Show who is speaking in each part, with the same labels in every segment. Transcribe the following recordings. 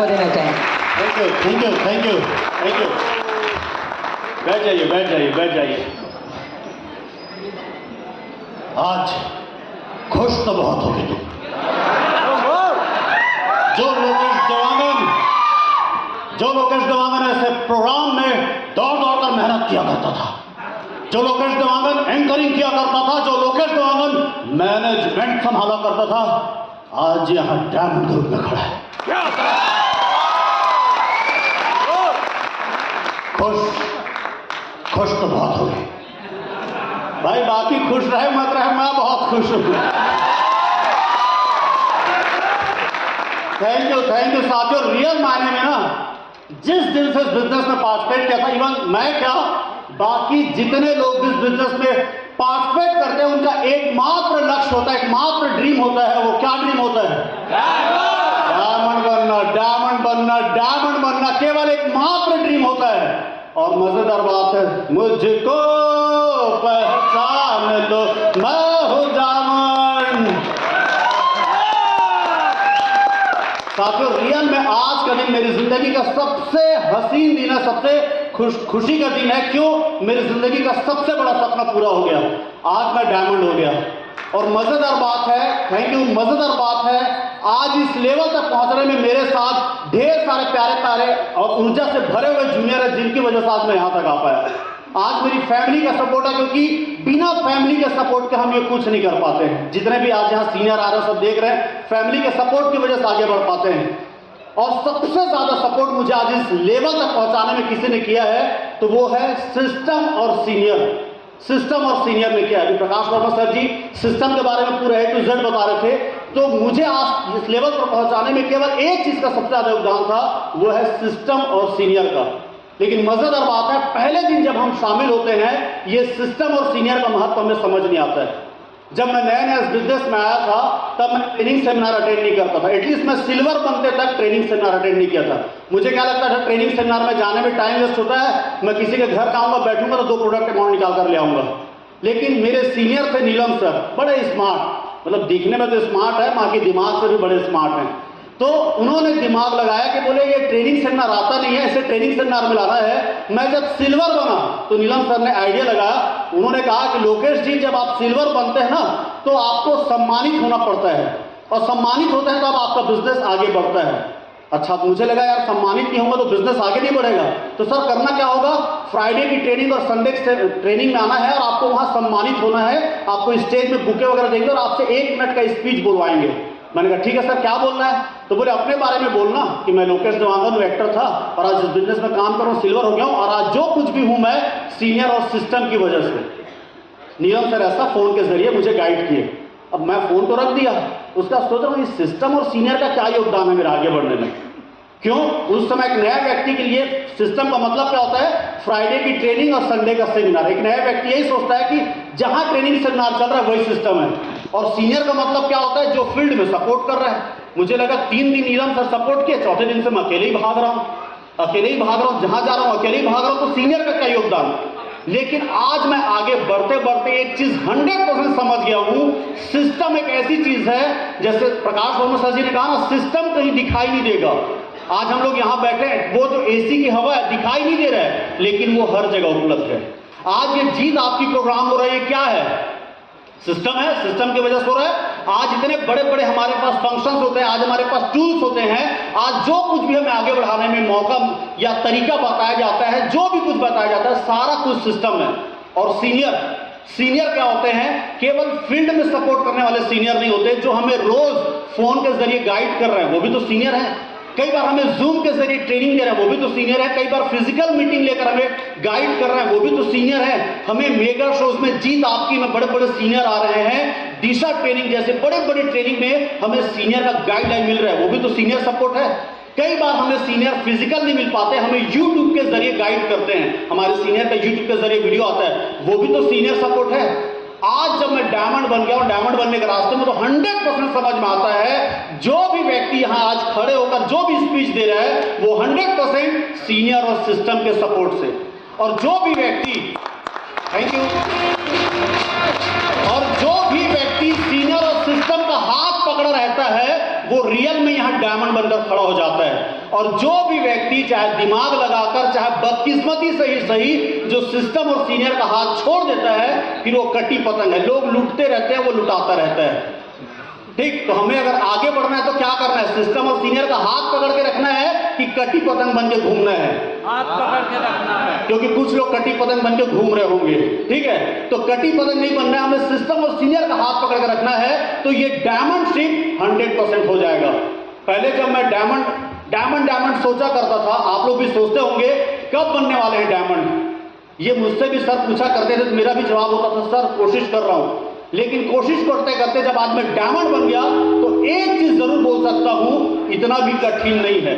Speaker 1: शुभकामना देना चाहें।
Speaker 2: Thank you thank you thank you thank you. बैठ जाइए बैठ जाइए बैठ जाइए। आज खुश तो बहुत होगी तुम। जो लोकेश देवांगन ऐसे प्रोग्राम में दौड़ दौड़ कर मेहनत किया करता था, जो लोकेश देवांगन एंकरिंग किया करता था, जो लोकेश देवांगन मैनेजमेंट संभाला करता था, आज यहां डायमंड ग्रुप में खड़ा है। खुश तो बहुत हो गए भाई, बाकी खुश रहे मत रहे, मैं बहुत खुश हूं। थैंक यू साथियों। रियल मायने में ना जिस दिन से इस बिजनेस में पार्टिसिपेट किया था, इवन मैं क्या बाकी जितने लोग इस बिजनेस में पार्टिसिपेट करते हैं, उनका एकमात्र लक्ष्य होता है, एकमात्र ड्रीम होता है। वो क्या ड्रीम होता है? डायमंड बनना, डायमंड बनना, डायमंड बनना, केवल एकमात्र ड्रीम होता है। और मजेदार बात है, मुझको पहचान लो, मैं हूं डायमंड। साथियों, रियल में आज का दिन मेरी जिंदगी का सबसे हसीन दिन है, सबसे खुशी का दिन है। क्यों? मेरी जिंदगी का सबसे बड़ा सपना पूरा हो गया। आज मैं डायमंड हो गया। और मजेदार बात है, थैंक यू, मजेदार बात है, आज इस लेवल तक पहुंचने में मेरे साथ ढेर सारे प्यारे प्यारे और ऊर्जा से भरे हुए जूनियर है, जिनकी वजह से आज मैं यहां तक आ पाया। आज मेरी फैमिली का सपोर्ट है, क्योंकि बिना फैमिली के सपोर्ट के हम ये कुछ नहीं कर पाते हैं। जितने भी आज यहाँ सीनियर आ रहे हैं, सब देख रहे हैं, फैमिली के सपोर्ट की वजह से आगे बढ़ पाते हैं। और सबसे ज्यादा सपोर्ट मुझे आज इस लेवल तक पहुंचाने में किसी ने किया है, तो वो है सिस्टम और सीनियर। सिस्टम और सीनियर ने किया। अभी प्रकाश वर्मा सर जी सिस्टम के बारे में पूरा A to Z बता रहे थे, तो मुझे आज इस लेवल पर पहुंचाने में केवल एक चीज का सबसे ज्यादा योगदान था, वो है सिस्टम और सीनियर का। लेकिन मजेदार बात है, पहले दिन जब हम शामिल होते हैं, ये सिस्टम और सीनियर का महत्व हमें समझ नहीं आता है। जब मैं नया इस बिजनेस में आया था, तब मैं ट्रेनिंग सेमिनार अटेंड नहीं करता था। एटलीस्ट मैं सिल्वर बनते तक ट्रेनिंग सेमिनार अटेंड नहीं किया था। मुझे क्या लगता था, ट्रेनिंग सेमिनार में जाने में टाइम वेस्ट होता है, मैं किसी के घर आऊंगा, बैठूंगा तो 2 प्रोडक्ट अमाउंट निकाल कर ले आऊंगा। लेकिन मेरे सीनियर थे नीलम सर, बड़े स्मार्ट, मतलब दिखने में तो स्मार्ट है, बाकी दिमाग से भी बड़े स्मार्ट हैं। तो उन्होंने दिमाग लगाया कि बोले ये ट्रेनिंग सेमिनार आता नहीं है, इसे ट्रेनिंग सेमिनार में लाना है। मैं जब सिल्वर बना तो नीलम सर ने आइडिया लगाया, उन्होंने कहा कि लोकेश जी, जब आप सिल्वर बनते हैं ना, तो आपको सम्मानित होना पड़ता है, और सम्मानित होते हैं तब आपका बिजनेस आगे बढ़ता है। अच्छा, मुझे लगा यार सम्मानित नहीं होगा तो बिजनेस आगे नहीं बढ़ेगा। तो सर करना क्या होगा, फ्राइडे की ट्रेनिंग और संडे ट्रेनिंग में आना है, और आपको वहां सम्मानित होना है। आपको स्टेज में बुके वगैरह देंगे और आपसे 1 मिनट का स्पीच बुलवाएंगे। मैंने कहा ठीक है सर, क्या बोलना है? तो बोले अपने बारे में बोलना कि मैं लोकेश देवांगन एक्टर था और आज इस बिजनेस में काम कर रहा हूँ, सिल्वर हो गया हूँ, और आज जो कुछ भी हूं मैं सीनियर और सिस्टम की वजह से। नीलम सर ऐसा फोन के जरिए मुझे गाइड किए। अब मैं फोन तो रख दिया, उसका सोच रहा हूँ इस सिस्टम और सीनियर का क्या योगदान है मेरा आगे बढ़ने में। क्यों? उस समय एक नया व्यक्ति के लिए सिस्टम का मतलब क्या होता है, फ्राइडे की ट्रेनिंग और संडे का सेमिनार। एक नया व्यक्ति यही सोचता है कि जहां ट्रेनिंग सेमिनार चल रहा है वही सिस्टम है। और सीनियर का मतलब क्या होता है, जो फील्ड में सपोर्ट कर रहा है। मुझे लगा 3 दिन नीलम सर सपोर्ट किए, चौथे दिन से मैं अकेले ही भाग रहा हूं, जहां जा रहा हूं अकेले ही भाग रहा हूं, तो सीनियर का क्या योगदान। लेकिन आज मैं आगे बढ़ते बढ़ते एक चीज 100% समझ गया हूं, सिस्टम एक ऐसी चीज है, जैसे प्रकाश वर्मा सर जी ने कहा ना, सिस्टम कहीं दिखाई नहीं देगा। आज हम लोग यहां बैठे हैं, वो जो AC की हवा है दिखाई नहीं दे रहा है, लेकिन वो हर जगह उपलब्ध है। आज ये जीत आपकी प्रोग्राम हो रही है, क्या है? सिस्टम है, सिस्टम की वजह से हो रहा है। आज इतने बड़े बड़े हमारे पास फंक्शंस होते हैं, आज हमारे पास टूल्स होते हैं, आज जो कुछ भी हमें आगे बढ़ाने में मौका या तरीका बताया जाता है, जो भी कुछ बताया जाता है, सारा कुछ सिस्टम है। और सीनियर क्या होते हैं, केवल फील्ड में सपोर्ट करने वाले सीनियर नहीं होते, जो हमें रोज फोन के जरिए गाइड कर रहे हैं, वो भी तो सीनियर है। कई बार हमें जूम के जरिए ट्रेनिंग दे रहे हैं, वो भी तो सीनियर है। कई बार फिजिकल मीटिंग लेकर हमें गाइड कर रहे हैं, वो भी तो सीनियर है। हमें मेगा शोज में जीत आपकी में बड़े बड़े सीनियर आ रहे हैं, दिशा ट्रेनिंग जैसे बड़े बड़े ट्रेनिंग में हमें सीनियर का गाइडलाइन मिल रहा है, वो भी तो सीनियर सपोर्ट है। कई बार हमें सीनियर फिजिकल नहीं मिल पाते, हमें यूट्यूब के जरिए गाइड करते हैं, हमारे सीनियर का यूट्यूब के जरिए वीडियो आता है, वो भी तो सीनियर सपोर्ट है। आज जब मैं डायमंड बन गया हूं, डायमंड बनने के रास्ते में, तो 100% समझ में आता है, जो भी व्यक्ति यहां आज खड़े होकर जो भी स्पीच दे रहा है, वो 100% सीनियर और सिस्टम के सपोर्ट से। और जो भी व्यक्ति, थैंक यू, और जो भी व्यक्ति सीनियर और सिस्टम का हाथ पकड़ा रहता है, वो रियल में यहाँ डायमंड बनकर खड़ा हो जाता है। और जो भी व्यक्ति चाहे दिमाग लगाकर, चाहे बदकिस्मती से ही सही, जो सिस्टम और सीनियर का हाथ छोड़ देता है, फिर वो कटी पतंग है। लोग लूटते रहते हैं, वो लुटाता रहता है। ठीक, तो हमें अगर आगे बढ़ना है तो क्या करना है? सिस्टम और सीनियर का हाथ पकड़ के रखना है कि कटी पतंग बन के घूमना है?
Speaker 1: हाथ पकड़ के रखना है,
Speaker 2: क्योंकि कुछ लोग कटी पतंग बन के घूम रहे होंगे। ठीक है, तो कटी पतंग नहीं बनना है, हमें सिस्टम और सीनियर का हाथ पकड़ के रखना है, तो ये डायमंड शिप 100% हो जाएगा। पहले जब मैं डायमंड सोचा करता था, आप लोग भी सोचते होंगे कब बनने वाले हैं डायमंड, ये मुझसे भी सर पूछा करते थे, तो मेरा भी जवाब होता था सर कोशिश कर रहा हूं। लेकिन कोशिश करते करते जब आज मैं डायमंड बन गया, तो एक चीज जरूर बोल सकता हूं, इतना भी कठिन नहीं है,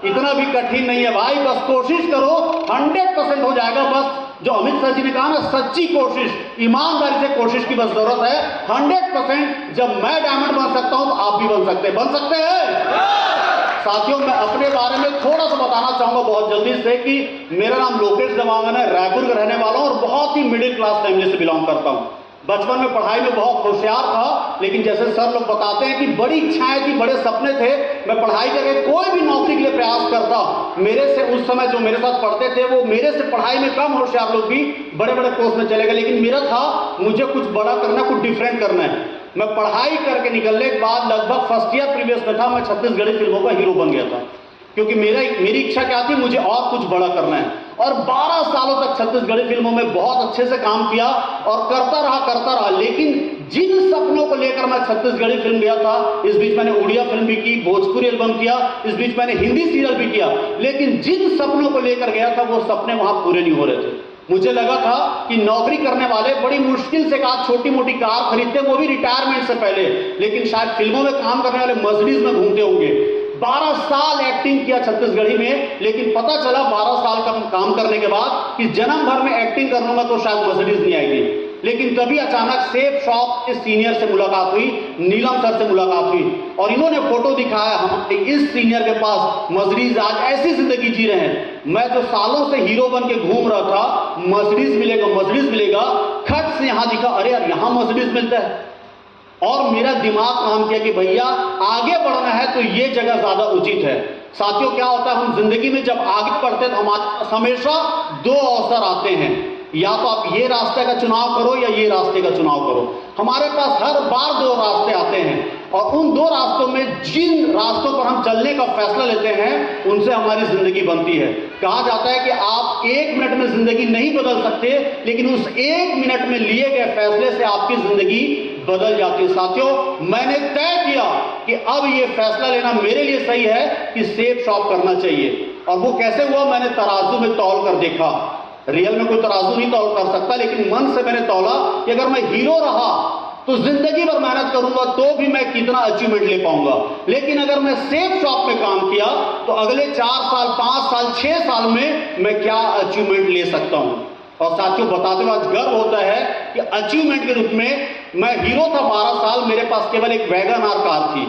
Speaker 2: इतना भी कठिन नहीं है भाई। बस कोशिश करो, 100% हो जाएगा। बस जो अमित सर जी ने कहा ना, सच्ची कोशिश, ईमानदारी से कोशिश की बस जरूरत है। 100% जब मैं डायमंड बन सकता हूं, तो आप भी बन सकते हैं। साथियों, मैं अपने बारे में थोड़ा सा बताना चाहूंगा बहुत जल्दी से कि मेरा नाम लोकेश जमावन है, रायपुर का रहने वाला हूं और बहुत ही मिडिल क्लास फैमिली से बिलोंग करता हूं। बचपन में पढ़ाई में बहुत होशियार था, लेकिन जैसे सर लोग बताते हैं कि बड़ी इच्छाएं थी, बड़े सपने थे। मैं पढ़ाई करके कोई भी नौकरी के लिए प्रयास करता, मेरे से उस समय जो मेरे साथ पढ़ते थे, वो मेरे से पढ़ाई में कम होशियार लोग भी बड़े बड़े पोस्ट में चले गए। लेकिन मेरा था, मुझे कुछ बड़ा करना, कुछ डिफरेंट करना है। मैं पढ़ाई करके निकलने के बाद लगभग फर्स्ट ईयर प्रीवियस में था, मैं छत्तीसगढ़ी फिल्मों का हीरो बन गया था। क्योंकि मेरी इच्छा क्या थी, मुझे और कुछ बड़ा करना है। और 12 सालों तक छत्तीसगढ़ी फिल्मों में बहुत अच्छे से काम किया और करता रहा। लेकिन जिन सपनों को लेकर मैं छत्तीसगढ़ी फिल्म गया था, इस बीच मैंने उड़िया फिल्म भी की, भोजपुरी एल्बम किया, इस बीच मैंने हिंदी सीरियल भी किया, लेकिन जिन सपनों को लेकर गया था, वो सपने वहां पूरे नहीं हो रहे थे। मुझे लगा था कि नौकरी करने वाले बड़ी मुश्किल से छोटी मोटी कार खरीदते, वो भी रिटायरमेंट से पहले, लेकिन शायद फिल्मों में काम करने वाले मर्सिडीज में घूमते होंगे। 12 साल एक्टिंग किया छत्तीसगढ़ी में, लेकिन पता चला 12 साल का काम करने के बाद कि जन्म भर में एक्टिंग कर लूंगा तो शायद मर्सिडीज नहीं आएगी। लेकिन तभी अचानक सेफ शॉप के सीनियर से मुलाकात हुई, नीलम सर से मुलाकात हुई, और इन्होंने फोटो दिखाया हम इस सीनियर के पास मर्सिडीज, आज ऐसी जिंदगी जी रहे हैं। मैं जो सालों से हीरो बन के घूम रहा था, मर्सिडीज मिलेगा, खट से यहां दिखा, अरे यार यहां मर्सिडीज मिलता है। और मेरा दिमाग काम किया कि भैया आगे बढ़ना है तो ये जगह ज्यादा उचित है। साथियों, क्या होता है, हम जिंदगी में जब आगे बढ़ते हैं तो हमारे पास हमेशा 2 अवसर आते हैं, या तो आप ये रास्ते का चुनाव करो या ये रास्ते का चुनाव करो। हमारे पास हर बार 2 रास्ते आते हैं, और उन 2 रास्तों में जिन रास्तों पर हम चलने का फैसला लेते हैं, उनसे हमारी जिंदगी बनती है। कहा जाता है कि आप 1 मिनट में जिंदगी नहीं बदल सकते, लेकिन उस 1 मिनट में लिए गए फैसले से आपकी जिंदगी बदल जाती है। साथियों, मैंने तय किया कि अब ये फैसला लेना मेरे लिए सही है कि सेफ शॉप करना चाहिए। और वो कैसे हुआ, मैंने तराजू में तौल कर देखा। रियल में कोई तराजू नहीं तौल कर सकता, लेकिन मन से मैंने तौला कि अगर मैं हीरो रहा तो जिंदगी भर मेहनत करूंगा तो भी मैं कितना अचीवमेंट ले पाऊंगा। लेकिन अगर मैं सेफ शॉप में काम किया तो अगले 4 साल, 5 साल, 6 साल में मैं क्या अचीवमेंट ले सकता हूं। और साथियों, बताते हुए आज गर्व होता है कि अचीवमेंट के रूप में मैं हीरो था 12 साल, मेरे पास केवल एक वैगन आर कार थी,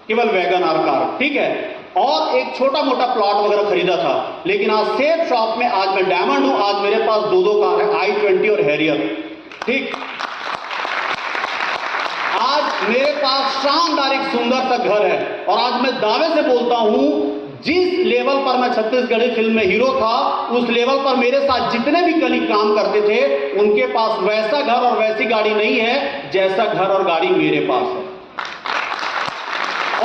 Speaker 2: केवल वैगन आर कार, ठीक है, और एक छोटा मोटा प्लॉट वगैरह खरीदा था। लेकिन आज सेफ शॉप में आज मैं डायमंड हूं, आज मेरे पास 2 कार है, i20 और हैरियर। ठीक, आज मेरे पास शानदार एक सुंदर सा घर है, और आज मैं दावे से बोलता हूं, जिस लेवल पर मैं छत्तीसगढ़ी फिल्म में हीरो था, उस लेवल पर मेरे साथ जितने भी कलीग काम करते थे, उनके पास वैसा घर और वैसी गाड़ी नहीं है जैसा घर और गाड़ी मेरे पास है।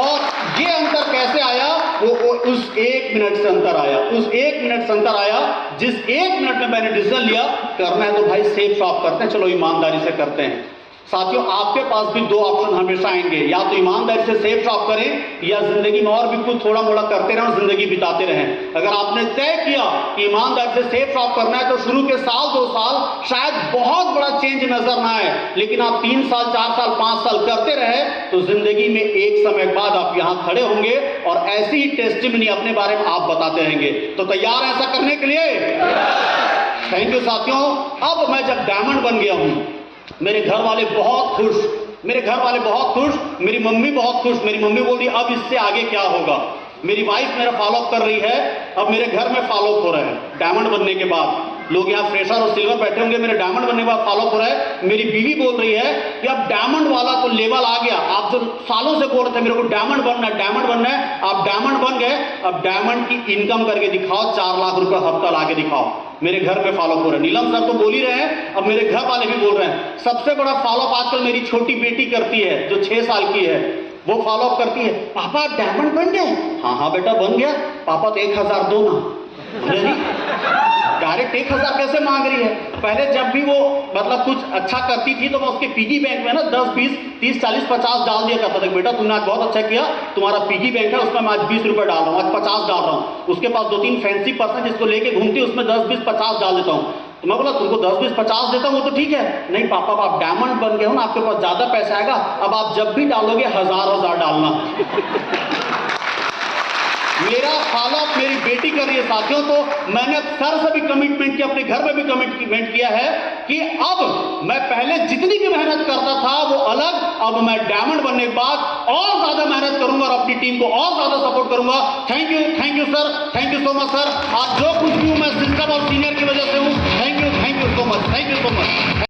Speaker 2: और ये अंतर कैसे आया, वो उस 1 मिनट से अंतर आया, उस 1 मिनट से अंतर आया, जिस 1 मिनट में मैंने डिसीजन लिया करना है तो भाई सेफ शॉप करते हैं, चलो ईमानदारी से करते हैं। साथियों, आपके पास भी 2 ऑप्शन हमेशा आएंगे, या तो ईमानदारी से सेफ शॉप करें या जिंदगी में और भी कुछ थोड़ा मोड़ा करते रहें और जिंदगी बिताते रहें। अगर आपने तय किया कि ईमानदारी से सेफ शॉप करना है तो शुरू के साल 2 साल शायद बहुत बड़ा चेंज नजर ना आए, लेकिन आप 3 साल, 4 साल, 5 साल करते रहे तो जिंदगी में एक समय बाद आप यहां खड़े होंगे और ऐसी ही टेस्टिमनी अपने बारे में आप बताते रहेंगे। तो तैयार है ऐसा करने के लिए? थैंक यू साथियों। अब मैं जब डायमंड बन गया हूं, मेरे घर वाले बहुत खुश, मेरे घर वाले बहुत खुश, मेरी मम्मी बहुत खुश। मेरी मम्मी बोल रही अब इससे आगे क्या होगा। मेरी वाइफ मेरा फॉलोअप कर रही है, अब मेरे घर में फॉलोअप हो रहा है डायमंड बनने के बाद। लोग यहाँ फ्रेशर और सिल्वर बैठे होंगे, मेरे डायमंड बनने के बाद फॉलो हो रहा है। मेरी बीवी बोल रही है कि अब डायमंड वाला तो लेवल आ गया, आप जो सालों से बोल रहे थे मेरे को डायमंड बनना है, डायमंड बनना है, आप डायमंड बन गए, अब डायमंड की इनकम करके दिखाओ, 4 लाख रुपए हफ्ता ला के दिखाओ। मेरे घर पे फॉलो हो रहे हैं। नीलम सर तो बोल ही रहे हैं, अब मेरे घर वाले भी बोल रहे हैं। सबसे बड़ा फॉलो आजकल मेरी छोटी बेटी करती है जो 6 साल की है, वो फॉलो अप करती है, पापा आप डायमंड बन गए? हाँ हाँ बेटा बन गया। पापा तो 1000 दो ना। डायरेक्ट 1000 कैसे मांग रही है? पहले जब भी वो मतलब कुछ अच्छा करती थी तो मैं उसके पिगी बैंक में ना 10, 20, 30, 40, 50 डाल दिया करता था। बेटा तुमने आज बहुत अच्छा किया, तुम्हारा पिगी बैंक है उसमें मैं आज 20 रुपए डाल रहा हूँ, आज 50 डाल रहा हूँ। उसके पास 2-3 फैंसी पर्सन जिसको लेके घूमती है उसमें 10, 20, 50 डाल देता हूँ। तो मैं बोला तुमको 10, 20, 50 देता हूँ वो तो ठीक है। नहीं पापा अब आप डायमंड बन गए हो ना, आपके पास ज्यादा पैसा आएगा, अब आप जब भी डालोगे 1000 डालना। मेरा फॉलो अप मेरी बेटी कर रही है साथियों। तो मैंने सर से भी कमिटमेंट किया, अपने घर में भी कमिटमेंट किया है कि अब मैं पहले जितनी भी मेहनत करता था वो अलग, अब मैं डायमंड बनने के बाद और ज्यादा मेहनत करूंगा और अपनी टीम को और ज्यादा सपोर्ट करूंगा। Thank you sir, thank you so much sir. आज जो कुछ भी हूं मैं सिस्टम और सीनियर की वजह से हूं। Thank you so much, thank you so much.